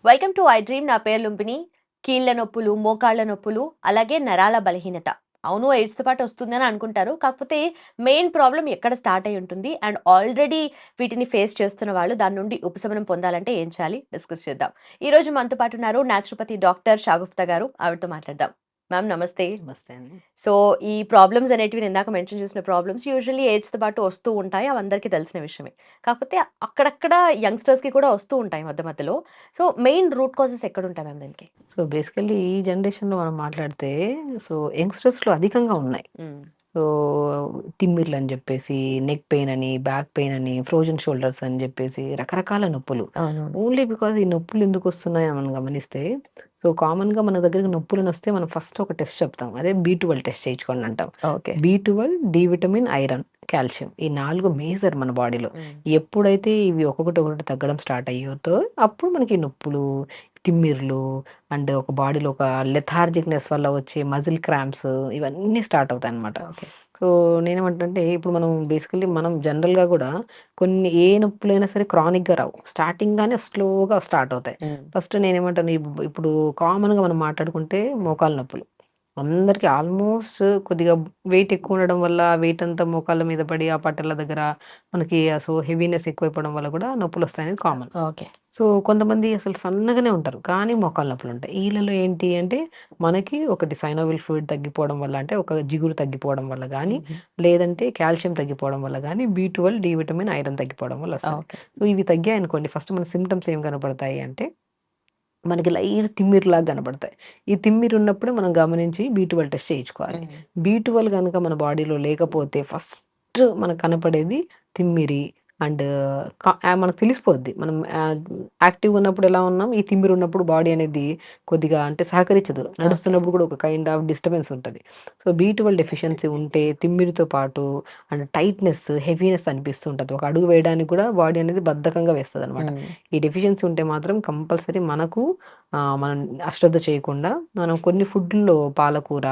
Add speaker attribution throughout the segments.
Speaker 1: Welcome to I dream. నా పేరు లుంపిని. కీళ్ళ నొప్పులు, మోకాళ్ళ నొప్పులు, అలాగే నరాల బలహీనత. అవును, ఏజ్‌తో పాటు వస్తుందని అనుకుంటారు. కాకపోతే మెయిన్ ప్రాబ్లమ్ ఎక్కడ స్టార్ట్ అయ్యి ఉంటుంది అండ్ ఆల్రెడీ వీటిని ఫేస్ చేస్తున్న వాళ్ళు దాని నుండి ఉపశమనం పొందాలంటే ఏం చేయాలి డిస్కస్ చేద్దాం. ఈరోజు మనతో పాటు ఉన్నారు న్యాచురోపతి డాక్టర్ షాగుఫ్తా గారు. ఆవిడతో మాట్లాడదాం. మ్యామ్ నమస్తే.
Speaker 2: నమస్తే అండి.
Speaker 1: సో, ఈ ప్రాబ్లమ్స్ అనేటివి నేను ఇందాక మెన్షన్ చేసిన ప్రాబ్లమ్స్ యూజువల్లీ ఏజ్‌తో పాటు వస్తూ ఉంటాయి. అవి అందరికీ తెలిసిన విషయమే. కాకపోతే అక్కడక్కడ యంగ్‌స్టర్స్‌కి కూడా వస్తూ ఉంటాయి మధ్య మధ్యలో. సో, మెయిన్ రూట్ కాజెస్ ఎక్కడుంటాయి మ్యామ్ దీనికి?
Speaker 2: సో, బేసికల్లీ ఈ జనరేషన్‌లో మనం మాట్లాడితే యంగ్‌స్టర్స్‌లో అధికంగా ఉన్నాయి.
Speaker 1: హ్మ్.
Speaker 2: సో, తిమ్మిర్లని జెప్పేసి, నెక్ పెయిన్ అని, బ్యాక్ పెయిన్ అని, ఫ్రోజన్ షోల్డర్స్ అని జెప్పేసి రకరకాల నొప్పులు.
Speaker 1: అవునవును.
Speaker 2: ఓన్లీ బికాజ్ ఈ నొప్పులు ఎందుకొస్తున్నాయో మనం గమనిస్తే, సో, కామన్‌గా మన దగ్గరికి నొప్పులనొస్తే మనం ఫస్ట్ ఒక టెస్ట్ చెప్తాం. అదే బి12 టెస్ట్ చేయించుకోండి అంటాం.
Speaker 1: ఓకే.
Speaker 2: బి12, డి విటమిన్, ఐరన్, కాల్షియం ఈ 4 మేజర్ మన బాడీలో.
Speaker 1: హ్మ్.
Speaker 2: ఎప్పుడైతే ఇవి ఒక్కొక్కటి, ఒక్కొక్కటి తగ్గడం స్టార్ట్ అయ్యిద్దో అప్పుడు మనకి నొప్పులు, తిమ్మిర్లు అండ్ ఒక బాడీలో ఒక లెథార్జిక్‌నెస్ వల్ల వచ్చే మజిల్ క్రాంప్స్ ఇవన్నీ స్టార్ట్ అవుతాయన్నమాట.
Speaker 1: ఓకే.
Speaker 2: సో, నేనేమంటానంటే ఇప్పుడు మనం బేసికల్లీ మనం జనరల్‌గా గూడా కొన్ని ఏ నొప్పులైనా సరే క్రానిక్‌గా రావు. స్టార్టింగ్‌గానే స్లోగా స్టార్ట్ అవుతాయి.
Speaker 1: హ్మ్.
Speaker 2: ఫస్ట్ నేనేమంటాను ఇప్పుడు కామన్‌గా మనం మాట్లాడుకుంటే మోకాళ్ళ నొప్పులు. అందరికి ఆల్మోస్ట్ కొద్దిగా వెయిట్ ఎక్కువ ఉండడం వల్ల వెయిట్ అంతా మోకాళ్ళ మీద పడి ఆ పట్టల దగ్గర మనకి హెవీనెస్ ఎక్కువైపోవడం వల్ల కూడా నొప్పులొస్తాయనేది కామన్.
Speaker 1: ఓకే.
Speaker 2: సో, కొంతమంది అసలు సన్నగానే ఉంటారు. కానీ మోకాళ్ళ నొప్పులుంటాయి. ఈళ్ళలో ఏంటి అంటే, మనకి ఒకటి సైనోవిల్ ఫ్లూయిడ్ తగ్గిపోవడం వల్ల అంటే, ఒక జిగురు తగ్గిపోవడం వల్ల గానీ,
Speaker 1: హుహు.
Speaker 2: లేదంటే కాల్షియం తగ్గిపోవడం వల్ల గానీ, బి12, డి విటమిన్, ఐరన్ తగ్గిపోవడం వల్ల వస్తది.
Speaker 1: ఓకే.
Speaker 2: సో, ఇవి తగ్గాయనుకోండి ఫస్ట్ మన సింప్టమ్స్ ఏం కనపడతాయి అంటే, మనకి లైట్ తిమ్మిరిలాగా కనపడతాయి. ఈ తిమ్మిరున్నప్పుడే మనం గమనించి బి12 టెస్ట్ చేయించుకోవాలి.
Speaker 1: హ్మ్.
Speaker 2: బి12 గనక మన బాడీలో లేకపోతే ఫస్ట్ మనకు కనపడేది తిమ్మిరి అండ్ మనకు తెలిసిపోద్ది. మనం యాక్టివ్‌గా ఉన్నప్పుడు ఎలా ఉన్నాం, ఈ తిమ్మిరున్నప్పుడు బాడీ అనేది కొద్దిగా అంటే సహకరించదు.
Speaker 1: ఓకే.
Speaker 2: నడుస్తున్నప్పుడు కూడా ఒక కైండ్ ఆఫ్ డిస్టర్బెన్స్ ఉంటది. సో, బి12 డెఫిషియన్సీ ఉంటే తిమ్మిరితో పాటు అండ్ టైట్‌నెస్, హెవీనెస్ అనిపిస్తూ ఉంటది. ఒక అడుగు వేయడానికి కూడా బాడీ అనేది బద్ధకంగా వేస్తదనమాట.
Speaker 1: హ్మ్.
Speaker 2: ఈ డెఫిషియన్సీ ఉంటే మాత్రం కంపల్సరీ మనకు మనం అశ్రద్ధ చేయకుండా మనం కొన్ని ఫుడ్‌ల్లో పాలకూర,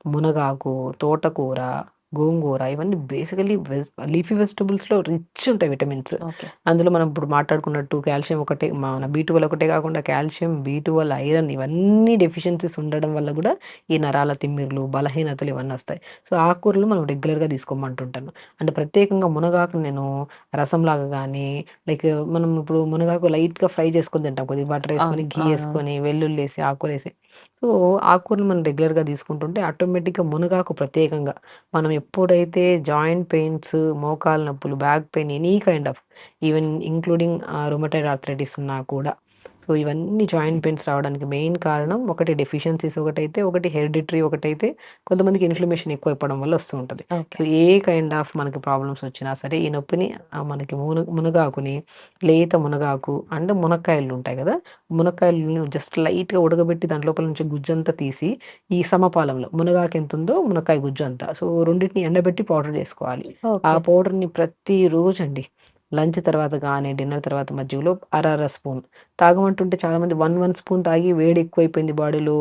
Speaker 2: మునగాకు, తోటకూర, గోంగూర ఇవన్నీ బేసికల్లీ లీఫీ వెజిటబుల్స్‌లో రిచ్ ఉంటాయి విటమిన్స్.
Speaker 1: ఓకే.
Speaker 2: అందులో మనం ఇప్పుడు మాట్లాడుకున్నట్టు కాల్షియం ఒకటే మన బి12 ఒకటే కాకుండా కాల్షియం, బి12, ఐరన్ ఇవన్నీ డెఫిషియన్సీస్ ఉండడం వల్ల గూడా ఈ నరాల తిమ్మిర్లు, బలహీనతలు ఇవన్నీ వస్తాయి. సో, ఆకుకూరలు మనం రెగ్యులర్‌గా తీసుకోమంటుంటాను. అంటే ప్రత్యేకంగా మునగాకుని నేను రసంలాగా గానీ లైక్ మనం ఇప్పుడు మునగాకు లైట్‌గా ఫ్రై చేసుకొని తింటాం. కొద్దిగా బటరేసుకొని,
Speaker 1: అవును.
Speaker 2: ఘీ
Speaker 1: అవునవును.
Speaker 2: యేసుకొని, వెల్లుల్లేసి, ఆకుకూరేసి. సో, ఆకుకూరలు మనం రెగ్యులర్‌గా తీసుకుంటుంటే ఆటోమేటిక్‌గా మునగాకు ప్రత్యేకంగా మనం ఎప్పుడైతే జాయింట్ పెయిన్స్, మోకాలు నొప్పులు, back pain any kind of even including rheumatoid arthritis ఉన్నా కూడా సో, ఇవన్నీ జాయింట్ పెయిన్స్ రావడానికి మెయిన్ కారణం ఒకటి డెఫిషియన్సీస్ ఒకటైతే, ఒకటి హెరిడిటరీ ఒకటైతే, కొంతమందికి ఇన్‌ఫ్లమేషన్ ఎక్కువైపోవడం వల్ల వస్తూ ఉంటది. So,
Speaker 1: okay.
Speaker 2: A kind of మనకి ప్రాబ్లమ్స్ వచ్చినా సరే ఈ నొప్పిని మనకి మునగాకుని లేత మునగాకు అండ్ మునక్కాయలుంటాయి గదా! మునక్కాయలను జస్ట్ లైట్‌గా ఉడకబెట్టి దాంట్ లోపల నుంచి గుజ్జంతా తీసి, ఈ సమపాలంలో మునగాకెంతుందో మునక్కాయ గుజ్జు అంత. సో, రెండిటిని ఎండబెట్టి పౌడర్ జేసుకోవాలి. ఆ
Speaker 1: ఓకే.
Speaker 2: పౌడర్‌ని ప్రతిరోజండి లంచ్ తర్వాత గానీ, డిన్నర్ తర్వాత మధ్యలో అర స్పూన్ తాగమంటుంటే చాలామంది 1 స్పూన్ తాగి వేడి ఎక్కువైపోయింది బాడీలో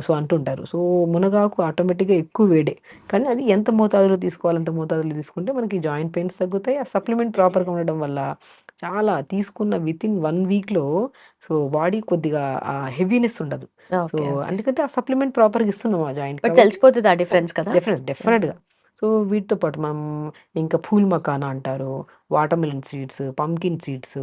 Speaker 2: సో, అంటుంటారు. సో, మునగాకు ఆటోమేటిక్‌గా ఎక్కువ వేడే. కానీ అది ఎంత మోతాదులో తీసుకోవాలి అంత మోతాదులో తీసుకుంటే మనకి జాయింట్ పెయిన్స్ తగ్గుతాయి. ఆ సప్లిమెంట్ ప్రాపర్‌గా ఉండడం వల్ల చాలా తీసుకున్న వితిన్ 1 వీక్‌లో సో, బాడీ కొద్దిగా హెవీనెస్ ఉండదు. So,
Speaker 1: okay. ఓకే.
Speaker 2: ఎందుకంటే ఆ సప్లిమెంట్ ప్రాపర్‌గా ఇస్తున్నాం ఆ జాయింట్‌కి
Speaker 1: బట్
Speaker 2: కాబట్టి
Speaker 1: తెలిసిపోతదా డిఫరెన్స్ కదా?
Speaker 2: డెఫినెట్‌గా. సో, వీటితో పాటు మనం ఇంకా పూల్ మకానా అంటారు, watermelon seeds, pumpkin seeds,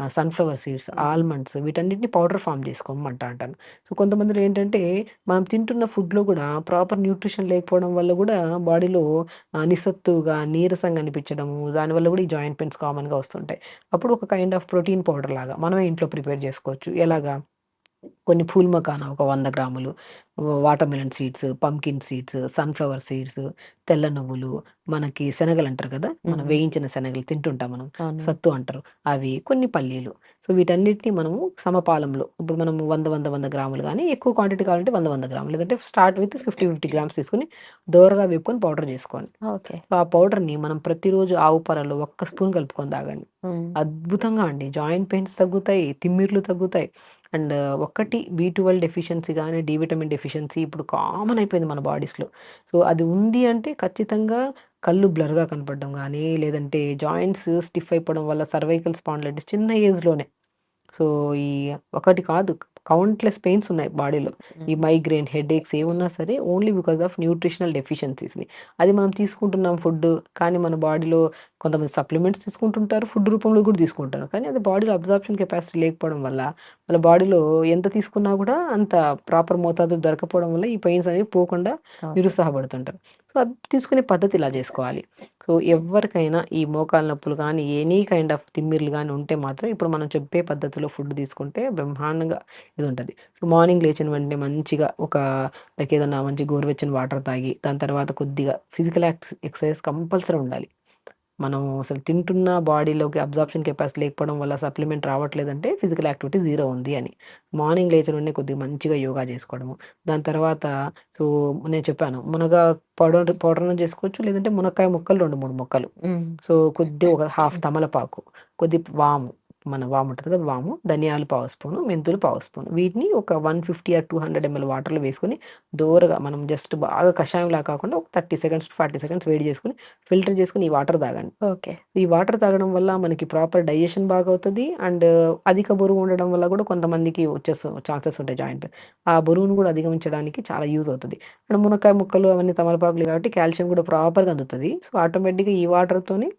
Speaker 2: sunflower seeds,
Speaker 1: హ్మ్.
Speaker 2: ఆల్మండ్స్ వీటన్నిటిని పౌడర్ ఫార్మ్ చేసుకోమంటా అంటాను. సో, కొంతమందిలో ఏంటంటే మనం తింటున్న ఫుడ్‌లో గూడా ప్రాపర్ న్యూట్రిషన్ లేకపోవడం వల్ల గూడా బాడీలో నిస్సత్తువగా, నీరసంగా అనిపించడము, దానివల్ల గూడా ఈ జాయింట్ పెయిన్స్ కామన్‌గా వస్తుంటాయి. అప్పుడు ఒక కైండ్ ఆఫ్ ప్రోటీన్ పౌడర్ లాగా మనమే ఇంట్లో ప్రిపేర్ చేసుకోవచ్చు. ఎలాగా? కొన్ని పూల్ మకానా ఒక 100 గ్రాములు, watermelon seeds, pumpkin seeds, sunflower seeds, తెల్ల నువ్వులు, మనకి శనగలంటారు కదా! మనం
Speaker 1: హ్మ్.
Speaker 2: వేయించిన శనగలు తింటుంటాం మనం.
Speaker 1: అవునవును.
Speaker 2: సత్తు అంటారు. అవి, కొన్ని పల్లీలు. సో, వీటన్నిటిని మనము సమపాలంలో ఇప్పుడు మనం 100 గ్రాములు గానీ, ఎక్కువ క్వాంటిటీ కావాలంటే 100 గ్రాములు. లేదంటే స్టార్ట్ విత్ 50 గ్రామ్స్ తీసుకొని దోరగా వేపుకొని పౌడర్ చేసుకోండి.
Speaker 1: ఓకే.
Speaker 2: సో, ఆ పౌడర్‌ని మనం ప్రతిరోజు ఆవు పాలల్లో ఒక్క స్పూన్ కలుపుకొని తాగండి.
Speaker 1: హ్మ్.
Speaker 2: అద్భుతంగా అండి. జాయింట్ పెయిన్స్ తగ్గుతాయి. తిమ్మిర్లు తగ్గుతాయి. అండ్ ఒక్కటి బి12 డెఫిషియన్సీ గాని, డి విటమిన్ డెఫిషియన్సీ ఇప్పుడు కామన్ అయిపోయింది మన బాడీస్‌లో. సో, అది ఉంది అంటే ఖచ్చితంగా కళ్ళు బ్లర్‌గా కనపడడం గానీ, లేదంటే జాయింట్స్ స్టిఫ్ అయిపోవడం వల్ల సర్వైకల్ స్పాండిలైటిస్ చిన్న ఏజ్‌లోనే సో, ఈ ఒకటి కాదు కౌంట్‌లెస్ పెయిన్స్ ఉన్నాయి బాడీలో. ఈ
Speaker 1: హ్మ్.
Speaker 2: మైగ్రేన్, హెడేక్స్ ఏమున్నా సరే ఓన్లీ బికాస్ ఆఫ్ న్యూట్రిషనల్ డెఫిషియన్సీస్‌ని. అది మనం తీసుకుంటున్నాం ఫుడ్డు, కానీ మన బాడీలో కొంతమంది సప్లిమెంట్స్ తీసుకుంటుంటారు, ఫుడ్ రూపంలో కూడా తీసుకుంటారు. కానీ అది బాడీలో అబ్జార్ప్షన్ కెపాసిటీ లేకపోవడం వల్ల, వాళ్ళ బాడీలో ఎంత తీసుకున్నా కూడా అంత ప్రాపర్ మోతాదులో దొరకపోవడం వల్ల ఈ పెయిన్స్ అనేవి పోకుండా
Speaker 1: ఓకే.
Speaker 2: నిరుత్సాహపడుతుంటారు. సో, అది తీసుకునే పద్ధతి ఇలా చేసుకోవాలి. సో, ఎవ్వరికైనా ఈ మోకాళ్ళ నొప్పులు గానీ, ఎనీ కైండ్ ఆఫ్ తిమ్మిర్లు గానీ ఉంటే మాత్రం ఇప్పుడు మనం చెప్పే పద్ధతిలో ఫుడ్ తీసుకుంటే బ్రహ్మాండంగా ఇదుంటది. సో, మార్నింగ్ లేచిన వెంటనే మంచిగా ఒక లైక్ ఏదన్నా మంచి గోరువెచ్చని వాటర్ తాగి, దాని తర్వాత కొద్దిగా ఫిజికల్ ఎక్సర్‌సైజ్ కంపల్సరీ ఉండాలి. మనం అసలు తింటున్న బాడీలోకి అబ్జార్ప్షన్ కెపాసిటీ లేకపోవడం వల్ల సప్లిమెంట్ రావట్లేదంటే ఫిజికల్ యాక్టివిటీ జీరో ఉంది అని. మార్నింగ్ లేచిన వెంటనే కొద్దిగా మంచిగా యోగా చేసుకోవడము. దాని తర్వాత సో, నేను చెప్పాను మునగ పౌడర్‌ను చేసుకోవచ్చు. లేదంటే మునక్కాయ ముక్కలు 2, 3 ముక్కలు.
Speaker 1: హ్మ్.
Speaker 2: సో, కొద్దిగా ఒక హాఫ్ తమలపాకు, కొద్ది వాము, మన వాము ఉంటది కదా! వాము, ధనియాలు పావు స్పూను, మెంతులు పావు స్పూను. వీటిని ఒక 150 ఆర్ 200 ఎంఎల్ వాటర్‌లో వేసుకొని దోరగా మనం జస్ట్ బాగా కషాయంలా కాకుండా ఒక 30 సెకండ్స్ టు 40 సెకండ్స్ వేడి చేసుకొని ఫిల్టర్ చేసుకొని ఈ వాటర్ తాగండి.
Speaker 1: ఓకే.
Speaker 2: ఈ వాటర్ తాగడం వల్ల మనకి ప్రాపర్ డైజెషన్ బాగవుతది. అండ్ అధిక బరువు ఉండడం వల్ల కూడా కొంతమందికి ఛాన్సెస్ ఉంటాయి జాయింట్ పెయిన్. ఆ బరువును కూడా అధిగమించడానికి చాలా యూజ్ అవుతది. అండ్ మునక్కాయ ముక్కలు అవన్నీ తమలపాకులు కాబట్టి కాల్షియం కూడా ప్రాపర్‌గా అందుతది. సో, ఆటోమేటిక్‌గా ఈ వాటర్‌తోని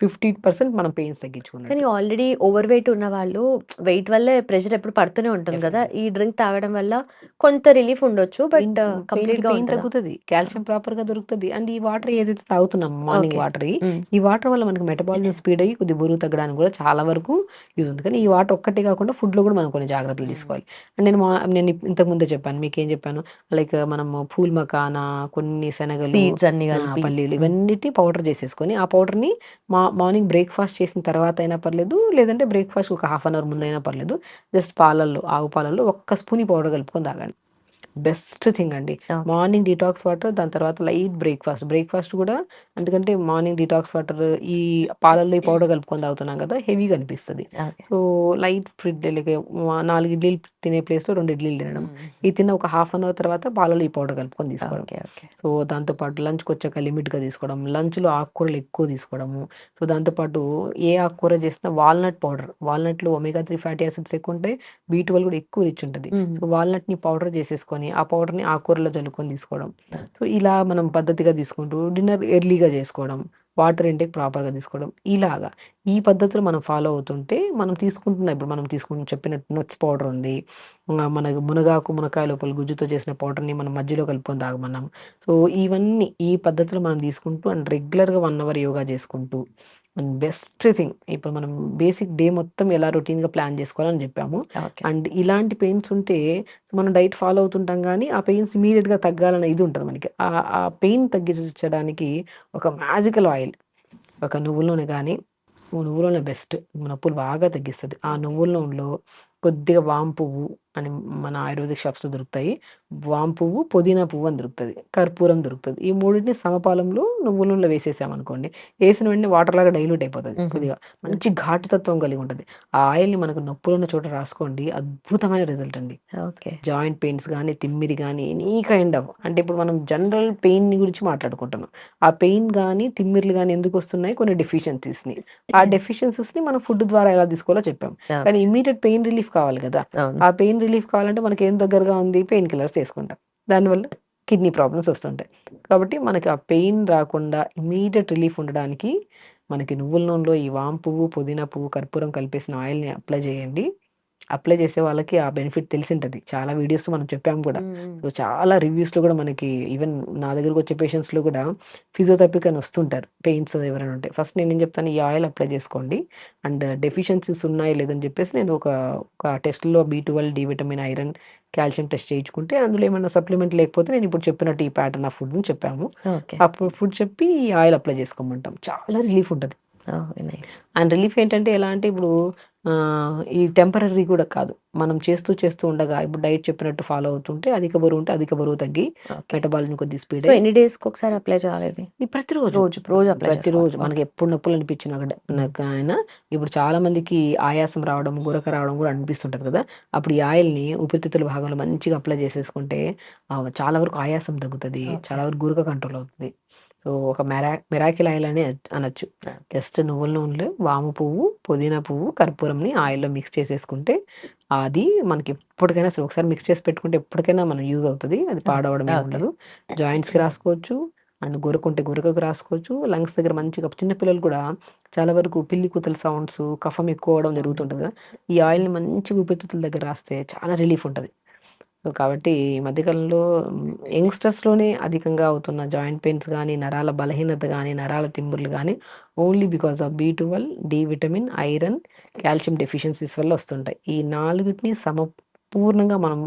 Speaker 2: 50% మనం పెయిన్స్
Speaker 1: కానీ
Speaker 2: తగ్గించుకున్నట్టు.
Speaker 1: ఆల్రెడీ ఓవర్ వెయిట్ ఉన్నవాళ్ళు వెయిట్ వల్లే ప్రెషర్ ఎప్పుడు పడుతూనే ఉంటుంది గదా!
Speaker 2: డెఫినెట్‌లీ.
Speaker 1: ఈ డ్రింక్ తాగడం వల్ల కొంత రిలీఫ్ ఉండొచ్చు.
Speaker 2: పెయిన్
Speaker 1: బట్ కంప్లీట్‌గా
Speaker 2: పెయిన్
Speaker 1: ఉంటదా?
Speaker 2: తగ్గుతది.
Speaker 1: ఆ!
Speaker 2: కాల్షియం ప్రాపర్‌గా దొరుకుతది. అండ్ ఈ వాటర్ ఏదైతే తాగుతున్నామో మార్నింగ్
Speaker 1: ఓకే.
Speaker 2: వాటర్‌యి,
Speaker 1: హ్మ్.
Speaker 2: ఈ వాటర్ వల్ల మనకి మెటబాలిజం స్పీడ్ అయ్యి కొద్దిగా బరువు తగ్గడానికి కూడా చాలా వరకు యూజ్ ఉంది. కానీ ఈ వాటర్ ఒక్కటే కాకుండా ఫుడ్‌లో కూడా మనం కొన్ని జాగ్రత్తలు
Speaker 1: హ్మ్.
Speaker 2: తీసుకోవాలి. అండ్ నేను ఇంతకు ముందే చెప్పాను. మీకేం చెప్పాను? లైక్ మనము పూల్ మకానా, కొన్ని శనగలు,
Speaker 1: సీడ్స్ అన్నీ కలిపి.
Speaker 2: పల్లీలు
Speaker 1: హ్మ్.
Speaker 2: ఇవన్నిటి పౌడర్ చేసేసుకొని, ఆ పౌడర్‌ని మార్నింగ్ బ్రేక్‌ఫాస్ట్ చేసిన తర్వాత అయినా పర్లేదు. లేదంటే బ్రేక్‌ఫాస్ట్ ఒక హాఫ్ అన్ అవర్ ముందైనా పర్లేదు. జస్ట్ పాలల్లో, ఆవు పాలల్లో ఒక్క స్పూన్ ఈ పౌడర్ కలుపుకొని తాగండి. బెస్ట్ థింగ్ అండి.
Speaker 1: ఓకే.
Speaker 2: మార్నింగ్ డిటాక్స్ వాటర్, దాని తర్వాత లైట్ బ్రేక్‌ఫాస్ట్. బ్రేక్‌ఫాస్ట్ గూడా ఎందుకంటే మార్నింగ్ డిటాక్స్ వాటర్ ఈ పాలల్లో ఈ పౌడర్ కలుపుకొని తాగుతున్నాం గదా! హెవీగా అనిపిస్తది.
Speaker 1: Okay.
Speaker 2: So, light food like 4 ఇడ్లీలు తినే ప్లేస్‌లో 2 ఇడ్లీలు తినడం.
Speaker 1: హ్మ్.
Speaker 2: ఇది తిన్న ఒక హాఫ్ అన్ అవర్ తర్వాత పాలలో ఈ పౌడర్ కలుపుకొని తీసుకోవడం.
Speaker 1: ఓకే. ఓకే.
Speaker 2: సో, దాంతో పాటు లంచ్‌కొచ్చాక లిమిట్‌గా తీసుకోవడం. లంచ్‌లో ఆకుకూరలు ఎక్కువ తీసుకోవడము. సో, దాంతో పాటు ఏ ఆకుకూర చేసినా వాల్‌నట్ పౌడర్. వాల్‌నట్‌లో ఒమేగా 3 ఫ్యాటీ యాసిడ్స్ ఎక్కువుంటాయి. బి12 కూడా ఎక్కువ రిచ్ ఉంటది.
Speaker 1: హ్మ్.
Speaker 2: సో, వాల్‌నట్‌ని పౌడర్ చేసేసుకొని, ఆ పౌడర్‌ని ఆకుకూరలో జల్లుకొని తీసుకోవడం. సో, ఇలా మనం పద్ధతిగా తీసుకుంటూ డిన్నర్ ఎర్లీగా చేసుకోవడం. వాటర్ ఇంటేక్ ప్రాపర్‌గా తీసుకోవడం. ఇలాగా ఈ పద్ధతులు మనం ఫాలో అవుతుంటే ఇప్పుడు మనం తీసుకున్న చెప్పినట్టు నట్స్ పౌడర్ ఉంది. మనకు మునగాకు, మునక్కాయ లోపల గుజ్జుతో చేసిన పౌడర్‌ని మనం మజ్జిగలో కలుపుకొని తాగమన్నాం. సో, ఇవన్నీ ఈ పద్ధతులు మనం తీసుకుంటూ అండ్ రెగ్యులర్‌గా 1 అవర్ యోగా చేసుకుంటూ అండ్ బెస్ట్ థింగ్ ఇప్పుడు మనం బేసిక్ డే మొత్తం ఎలా రొటీన్‌గా ప్లాన్ చేసుకోవాలని చెప్పాము.
Speaker 1: ఓకే.
Speaker 2: అండ్ ఇలాంటి పెయిన్స్ ఉంటే మనం డైట్ ఫాలో అవుతుంటాం గానీ, ఆ పెయిన్స్ ఇమ్మీడియేట్‌గా తగ్గాలన్న ఇది ఉంటది మనకి. ఆ పెయిన్ తగ్గించడానికి ఒక మ్యాజికల్ ఆయిల్, ఒక నువ్వుల నూనె గానీ, నువ్వుల నూనె బెస్ట్. నొప్పులు బాగా తగ్గిస్తది. ఆ
Speaker 1: ఓకే.
Speaker 2: నువ్వుల నూనెలో కొద్దిగా వాము పువ్వు అని మన ఆయుర్వేదిక్ షాప్స్‌లో దొరుకుతాయి. వాము పువ్వు, పుదీనా పువ్వు అని దొరుకుతది. కర్పూరం దొరుకుతది. ఈ మూడిటిని సమపాలంలో నువ్వుల నూనెలో వేసేసామనుకోండి, ఏసిన వెంటనే వాటర్‌లాగా డైల్యూట్ అయిపోతది.
Speaker 1: హుహు.
Speaker 2: కొద్దిగా మంచి
Speaker 1: ఓకే.
Speaker 2: ఘాటుతత్వం కలిగి ఉంటది. ఆ ఆయిల్‌ని మనకు నొప్పులున్న చోట రాసుకోండి. అద్భుతమైన రిజల్ట్ అండి.
Speaker 1: ఓకే.
Speaker 2: జాయింట్ పెయిన్స్ గానీ, తిమ్మిరి గానీ, ఎనీ కైండ్ ఆఫ్ అంటే ఇప్పుడు మనం జనరల్ పెయిన్‌ని గురించి మాట్లాడుకుంటున్నాం. ఆ పెయిన్ గానీ, తిమ్మిర్లు గానీ ఎందుకొస్తున్నాయి? కొన్ని డెఫిషియన్సీస్‌ని. ఆ డెఫిషియన్సీస్‌ని మనం ఫుడ్ ద్వారా ఎలా తీసుకోవాలో చెప్పాం. కానీ
Speaker 1: ఓకే.
Speaker 2: ఇమ్మీడియేట్ పెయిన్ రిలీఫ్ కావాలి గదా!
Speaker 1: అవును.
Speaker 2: ఆ పెయిన్ రిలీఫ్ కావాలంటే మనకేం దగ్గరగా ఉంది? పెయిన్ కిల్లర్స్ యేసుకుంటాం. దానివల్ల కిడ్నీ ప్రాబ్లమ్స్ వస్తుంటాయి. కాబట్టి మనకి ఆ పెయిన్ రాకుండా ఇమ్మీడియేట్ రిలీఫ్ ఉండడానికి మనకి నువ్వుల నూనెలో ఈ వాము పువ్వు, పుదీనా పువ్వు, కర్పూరం కలిపేసిన ఆయిల్‌ని అప్లై చేయండి. అప్లై చేసే వాళ్ళకి ఆ బెనిఫిట్ తెలిసుంటది. చాలా వీడియోస్‌లో మనం చెప్పాము గూడా.
Speaker 1: హ్మ్. హ్మ్.
Speaker 2: సో, చాలా రివ్యూస్‌లో గూడా మనకి ఈవెన్ నా దగ్గరకొచ్చే పేషెంట్స్‌లో గూడా ఫిజియోథెరపీకి అని వస్తుంటారు. పెయిన్స్ ఎవరైనా ఉంటే. ఫస్ట్ నేనేం చెప్తాను ఈ ఆయిల్ అప్లై చేసుకోండి. అండ్ డెఫిషియన్సీస్ ఉన్నాయా లేదని చెప్పేసి నేను ఒక టెస్ట్‌లో బి12, D vitamin, iron, calcium test చేయించుకుంటే అందులో ఏమన్నా సప్లిమెంట్ లేకపోతే నేను ఇప్పుడు చెప్పినట్టు ఈ ప్యాటర్న్ ఆఫ్ ఫుడ్‌ని చెప్పాము.
Speaker 1: ఓకే.
Speaker 2: అప్పుడు ఫుడ్ చెప్పి ఈ ఆయిల్ అప్లై చేసుకోమంటాం. చాలా రిలీఫ్ ఉంటది.
Speaker 1: ఓహ్! నైస్.
Speaker 2: అండ్ రిలీఫ్ ఏంటంటే ఎలా అంటే ఇప్పుడు ఈ టెంపరరీ కూడా కాదు. మనం చేస్తూ ఉండగా ఇప్పుడు డైట్ చెప్పినట్టు ఫాలో అవుతుంటే అధిక బరువు ఉంటే అధిక బరువు తగ్గి
Speaker 1: ఓకే.
Speaker 2: మెటబాలిజం కొద్దిగా స్పీడ్
Speaker 1: సో,
Speaker 2: అయ్యి
Speaker 1: ఎన్ని డేస్‌కొకసారి అప్లై చేయాలి ఇది?
Speaker 2: ఈ ప్రతిరోజు,
Speaker 1: రోజు అప్లై చేసుకోవాలి.
Speaker 2: ప్రతిరోజు
Speaker 1: ఓకే.
Speaker 2: మనకెప్పుడు నొప్పులు అనిపించినా గూడా
Speaker 1: హ్మ్.
Speaker 2: నాకైనా ఇప్పుడు చాలా మందికి ఆయాసం రావడం, గురక రావడం గూడా అనిపిస్తుంటది కదా! అప్పుడు ఈ ఆయిల్‌ని ఊపిరితిత్తుల భాగంలో మంచిగా అప్లై చేసేసుకుంటే చాలా వరకు ఆయాసం తగ్గుతది.
Speaker 1: ఓకే.
Speaker 2: చాలా వరకు గురక కంట్రోల్ అవుతది. సో ఒక మిరాకిల్ ఆయిల్ అనే అనొచ్చు. జస్ట్ నువ్వుల నూనెలో వాము పువ్వు, పుదీనా పువ్వు, కర్పూరంని ఆయిల్‌లో మిక్స్ చేసేసుకుంటే అది మనకి ఎప్పటికైనా సరే ఒకసారి మిక్స్ చేసి పెట్టుకుంటే ఎప్పటికైనా మనకు యూజ్ అవుతది. అది పాడవడం ఏమి
Speaker 1: ఓకే.
Speaker 2: ఉండదు. జాయింట్స్‌కి రాసుకోవచ్చు. అండ్ గురకుంటే గురకకు రాసుకోవచ్చు. లంగ్స్ దగ్గర మంచిగా చిన్న పిల్లలు కూడా చాలా వరకు పిల్లి కూతల సౌండ్స్, కఫం ఎక్కువ అవ్వడం జరుగుతుంటది కదా! ఈ ఆయిల్‌ని మంచిగా ఊపిరితిత్తుల దగ్గర రాస్తే చాలా రిలీఫ్ ఉంటది. సో, కాబట్టి ఈ మధ్య కాలంలో యంగ్‌స్టర్స్‌లోనే అధికంగా అవుతున్న జాయింట్ పెయిన్స్ గానీ, నరాల బలహీనత గానీ, నరాల తిమ్ముర్లు గానీ ఓన్లీ బికాస్ ఆఫ్ బి12, D vitamin, iron, calcium deficiencies వల్ల వస్తుంటాయి. ఈ 4టిని సమపూర్ణంగా మనం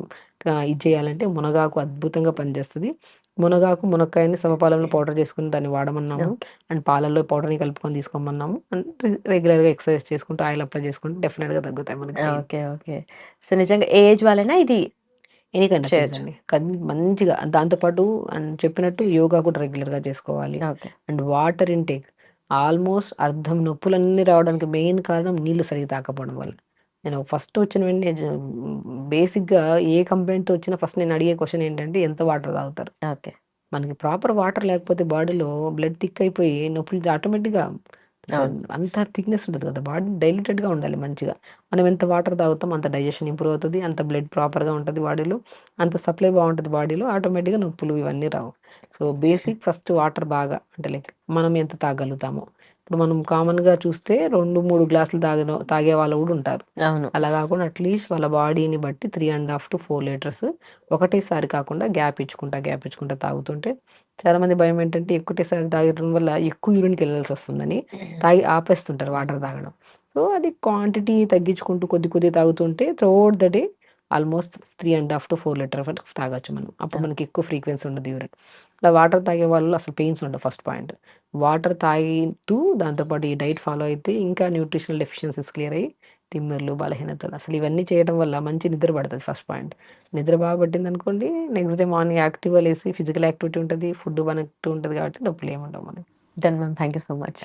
Speaker 2: ఇది చేయాలంటే మునగాకు అద్భుతంగా పనిచేస్తది. మునగాకు, మునక్కాయని సమపాలంలో పౌడర్ చేసుకొని దాన్ని వాడమన్నాము.
Speaker 1: ఓకే.
Speaker 2: అండ్ పాలల్లో పౌడర్‌ని కలుపుకొని తీసుకోమన్నాము. అండ్ రెగ్యులర్‌గా ఎక్సర్సైజ్ చేసుకుంటూ ఆయిల్ అప్లై చేసుకుంటే డెఫినిట్‌గా తగ్గుతాయి మనకి పెయిన్.
Speaker 1: ఓకే. ఓకే. సో, నిజంగా ఏ ఏజ్ వాళ్ళైనా ఇది
Speaker 2: ఎనీ కైండ్ ఆఫ్ ఏజ్
Speaker 1: చేయొచ్చు.
Speaker 2: అండి. మంచిగా దాంతో పాటు అండ్ చెప్పినట్టు యోగా కూడా రెగ్యులర్‌గా చేసుకోవాలి.
Speaker 1: Okay.
Speaker 2: And water intake almost అర్ధం నొప్పులన్నీ రావడానికి మెయిన్ కారణం నీళ్లు సరిగ్గా తాగకపోవడం వల్ల. నేను ఫస్ట్ వచ్చిన వెంటనే బేసిక్‌గా ఏ కంప్లెయింట్‌తో వచ్చినా ఫస్ట్ నేను అడిగే క్వెషన్ ఏంటంటే ఎంత వాటర్ తాగుతారు?
Speaker 1: ఓకే.
Speaker 2: మనకి ప్రాపర్ వాటర్ లేకపోతే బాడీలో బ్లడ్ థిక్ అయిపోయి నొప్పులు ఆటోమేటిక్‌గా
Speaker 1: అవును.
Speaker 2: అంత థిక్‌నెస్ ఉంటది కదా! బాడీ డైల్యూటెడ్‌గా ఉండాలి మంచిగా. మనం ఎంత వాటర్ తాగుతామో అంత డైజెషన్ ఇంప్రూవ్ అవుతది. అంత బ్లడ్ ప్రాపర్‌గా ఉంటది బాడీలో. అంత సప్లై బావుంటది బాడీలో. ఆటోమేటిక్‌గా నొప్పులు ఇవన్నీ రావు. సో, బేసిక్ ఫస్ట్ వాటర్ బాగా అంటే లైక్ మనం ఎంత తాగలుగుతామో. ఇప్పుడు మనం కామన్‌గా చూస్తే 2, 3 గ్లాసులు తాగే వాళ్ళు కూడా ఉంటారు.
Speaker 1: అవును.
Speaker 2: అలా కాకుండా అట్‌లీస్ట్ వాళ్ళ బాడీని బట్టి 3.5-4 లీటర్స్ ఒకటేసారి కాకుండా గ్యాప్ ఇచ్చుకుంటా తాగుతుంటే చాలామంది భయం ఏంటంటే ఒకటేసారి తాగడం వల్ల ఎక్కువ యూరిన్‌కెళ్ళాల్సొస్తుందని తాగి ఆపేస్తుంటారు వాటర్ తాగడం. సో, అది క్వాంటిటీ తగ్గించుకుంటూ కొద్ది కొద్దిగా తాగుతుంటే throughout the day almost 3.5-4 litre వరకు తాగొచ్చు మనం. అప్పుడు మనకి ఎక్కువ ఫ్రీక్వెన్సీ ఉండదు యూరిన్. ఇలా వాటర్ తాగే వాళ్ళు అసలు పెయిన్స్ ఉండవు ఫస్ట్ పాయింట్. వాటర్ తాగుతూ దాంతో పాటు ఈ డైట్ ఫాలో అయితే ఇంకా న్యూట్రిషనల్ డెఫిషియన్సీస్ క్లియర్ అయ్యి తిమ్మిర్లు, బలహీనతలు అసలు ఇవన్నీ చేయడం వల్ల మంచి నిద్ర పడతది ఫస్ట్ పాయింట్. నిద్ర బాగా పట్టిందనుకోండి నెక్స్ట్ డే మార్నింగ్ యాక్టివ్‌గా లేసి ఫిజికల్ యాక్టివిటీ ఉంటది. ఫుడ్ మనకు ఉంటది కాబట్టి నొప్పులేముండవు మనకి.
Speaker 1: Done ma'am. Thank you so much.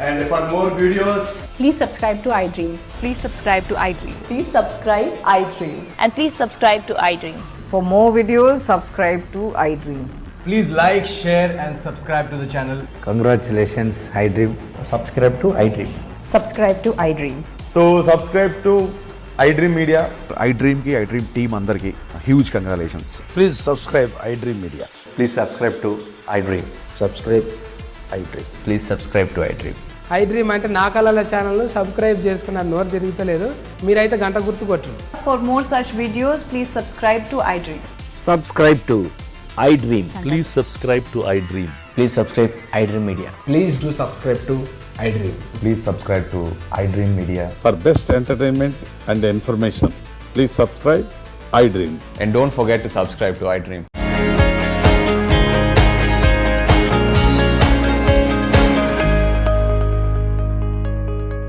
Speaker 3: And for more videos,
Speaker 4: Please subscribe to iDream.
Speaker 5: Please subscribe to iDream.
Speaker 4: Please subscribe iDreams.
Speaker 5: And please subscribe to iDream.
Speaker 4: For more videos, subscribe to iDream.
Speaker 3: please like, share, and subscribe to the channel.
Speaker 6: Congratulations, iDream.
Speaker 7: Subscribe to iDream.
Speaker 4: Subscribe to iDream.
Speaker 3: So subscribe to iDream Media.
Speaker 8: iDream team అందరికి huge congratulations.
Speaker 6: Please subscribe iDream Media.
Speaker 7: Please subscribe to iDream.
Speaker 6: Subscribe iDream.
Speaker 7: Please subscribe to iDream.
Speaker 9: iDream అంటే నా కళల ఛానల్ను subscribe చేసుకున్న నోరు తిరుగుతలేదు. మీరైతే గంట గుర్తు కొట్టండి.
Speaker 4: For more such videos, please subscribe to iDream.
Speaker 7: Subscribe to iDream.
Speaker 10: Please subscribe to iDream.
Speaker 7: Please subscribe iDream Media.
Speaker 3: Please do subscribe to iDream.
Speaker 7: Please subscribe to iDream Media.
Speaker 8: For best entertainment and information, please subscribe iDream.
Speaker 7: And don't forget to subscribe to iDream.